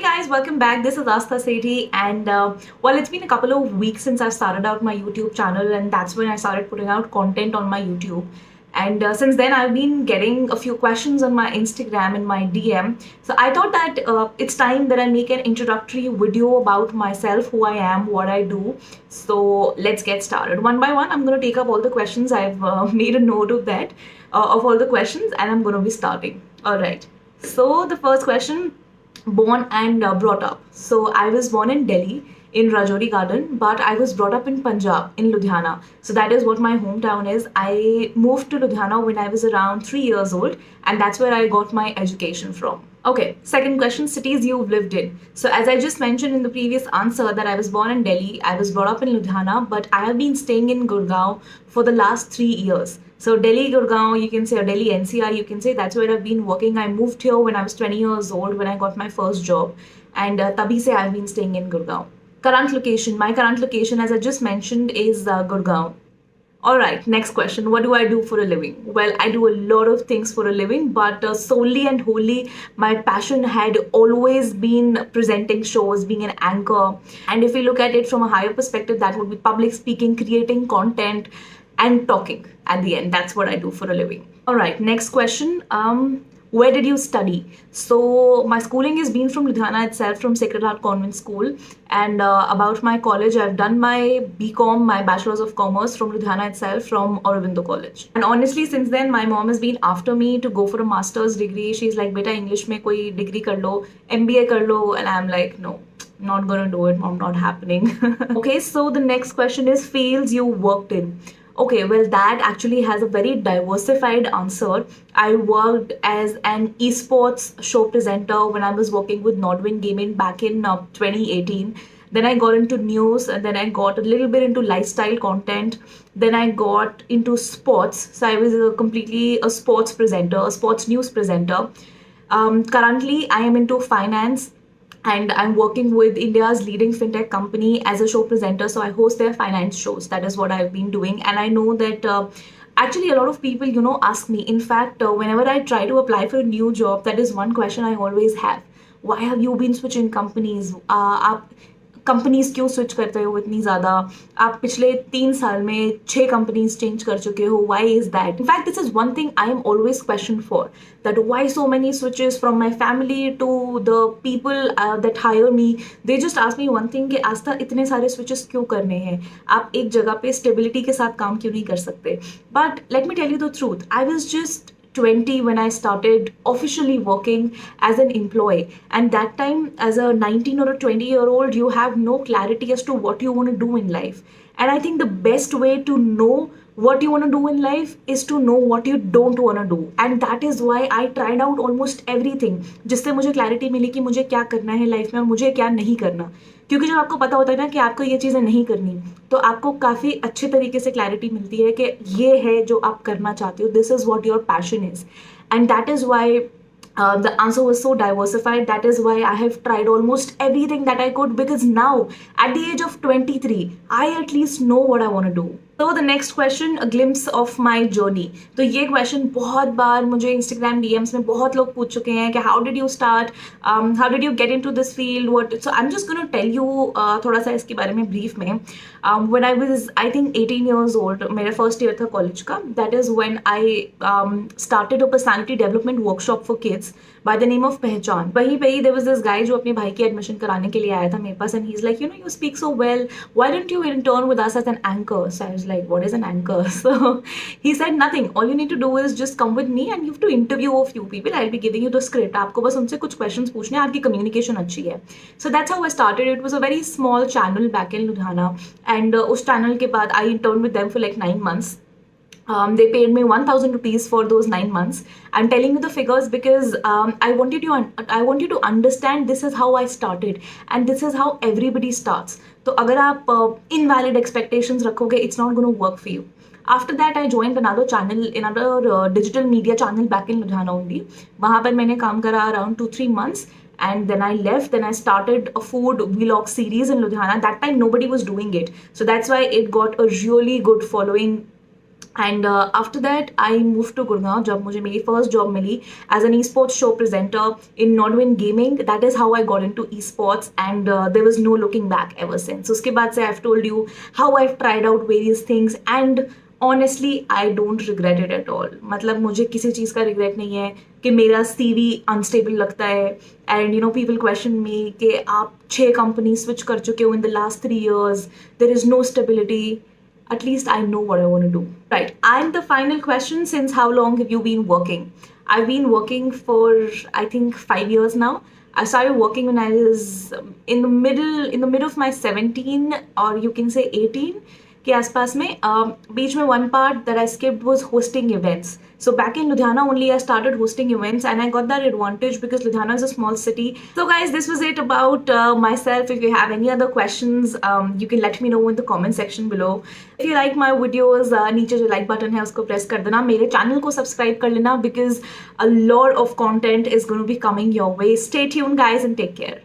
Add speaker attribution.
Speaker 1: Hey guys, welcome back. This is Astha Sethi, and well, it's been a couple of weeks since I've started out my YouTube channel, and that's when I started putting out content on my YouTube. And since then, I've been getting a few questions on my Instagram and my DM. So I thought that it's time that I make an introductory video about myself, who I am, what I do. So let's get started. One by one, I'm going to take up all the questions. I've made a note of that, of all the questions, and I'm going to be starting. All right. So the first question, born and brought up. So I was born in Delhi in Rajouri Garden, but I was brought up in Punjab in Ludhiana. So that is what my hometown is. I moved to Ludhiana when I was around 3 years old, and that's where I got my education from. Okay, second question, cities you've lived in. So as I just mentioned in the previous answer that I was born in Delhi, I was brought up in Ludhiana, but I have been staying in Gurgaon for the last 3 years. So Delhi, Gurgaon, you can say, or Delhi NCR, you can say, that's where I've been working. I moved here when I was 20 years old when I got my first job, and tabhi se I've been staying in Gurgaon. Current location, my current location, as I just mentioned, is Gurgaon. All right, next question. What do I do for a living? Well, I do a lot of things for a living, but solely and wholly, my passion had always been presenting shows, being an anchor. And if we look at it from a higher perspective, that would be public speaking, creating content, and talking at the end. That's what I do for a living. All right, next question. Where did you study? So my schooling has been from Ludhiana itself, from Sacred Heart Convent School. And about my college, I've done my BCom, my Bachelor's of Commerce from Ludhiana itself, from Aurobindo College. And honestly, since then, my mom has been after me to go for a master's degree. She's like, beta, English mein koi degree kar lo, MBA kar lo. And I'm like, no, not gonna do it, mom, not happening. Okay, so the next question is fields you worked in. Okay, well, that actually has a very diversified answer. I worked as an esports show presenter when I was working with Nodwin Gaming back in 2018. Then I got into news, and then I got a little bit into lifestyle content. Then I got into sports. So I was completely a sports presenter, a sports news presenter. Currently, I am into finance, and I'm working with India's leading fintech company as a show presenter. So I host their finance shows. That is what I've been doing. And I know that actually a lot of people, ask me. In fact, whenever I try to apply for a new job, that is one question I always have. Why have you been switching companies? Companies क्यों switch करते हो इतनी ज़्यादा? आप पिछले 3 साल में 6 companies change कर चुके हो. Why is that? In fact this is one thing I am always question for, that why so many switches from my family to the people that hire me. They just ask me one thing कि आस्था इतने सारे switches क्यों करने हैं? आप एक जगह पे stability के साथ काम क्यों नहीं कर सकते? But let me tell you the truth. I was just 20 when I started officially working as an employee, and that time as a 19 or a 20-year-old, you have no clarity as to what you want to do in life. And I think the best way to know what you want to do in life is to know what you don't want to do, and that is why I tried out almost everything, जिससे मुझे clarity मिली कि मुझे क्या करना है life में और मुझे क्या नहीं करना. क्योंकि जब आपको पता होता है ना कि आपको ये चीज़ें नहीं करनी, तो आपको काफ़ी अच्छे तरीके से क्लैरिटी मिलती है कि ये है जो आप करना चाहते हो. This is what your passion is, and that is why the answer was so diversified. That is why I have tried almost everything that I could, because now at the age of 23 I at least know what I want to do. So the next question, a glimpse of my journey. तो ये question बहुत बार मुझे Instagram DMs में बहुत लोग पूछ चुके हैं कि how did you start, how did you get into this field, what. So I'm just going to tell you थोड़ा सा इसके बारे में brief में. When I was I think 18 years old, मेरा first year था college का. That is when I started a personality development workshop for kids by the name of पहचान. वहीं पे ही there was this guy जो अपने भाई की admission कराने के लिए आया था मेरे पास, and he's like, you speak so well, why don't you intern with us as an anchor? So I was like, what is an anchor? So he said, nothing, all you need to do is just come with me and you have to interview a few people. I'll be giving you the script. आपको बस उनसे कुछ questions पूछने हैं, आपकी communication अच्छी है. So that's how I started. It was a very small channel back in Ludhiana, and उस channel के बाद I interned with them for like 9 months. They paid me 1,000 rupees for those 9 months. I'm telling you the figures because I want you to understand this is how I started, and this is how everybody starts. तो अगर आप invalid expectations रखोगे, it's not going to work for you. After that, I joined another channel, another digital media channel back in Ludhiana only. वहाँ पर मैंने काम करा around 2-3 months. And then I left, then I started a food vlog series in Ludhiana. That time nobody was doing it. So that's why it got a really good following and after that I move to Gurgaon जब मुझे मेरी first job मिली as an esports show presenter in Nodwin gaming. That is how I got into esports and there was no looking back ever since. उसके बाद से I have told you how I have tried out various things and honestly I don't regret it at all. मतलब मुझे किसी चीज़ का regret नहीं है कि मेरा CV अनस्टेबल लगता है. And you know people question me कि आप 6 कंपनी स्विच कर चुके हो in the last 3 years, there is no stability. At least I know what I want to do. Right. And the final question, since how long have you been working? I've been working for, I think, 5 years now. I started working when I was in the middle of my 17, or you can say 18 के आसपास में. बीच में one part that I skipped was hosting events. So back in Ludhiana only I started hosting events and I got that advantage because Ludhiana is a small city. So guys, this was it about myself. If you have any other questions, you can let me know in the comment section below. If you like my videos, नीचे जो like button है उसको press कर देना. मेरे channel को subscribe कर लेना because a lot of content is going to be coming your way. Stay tuned guys and take care.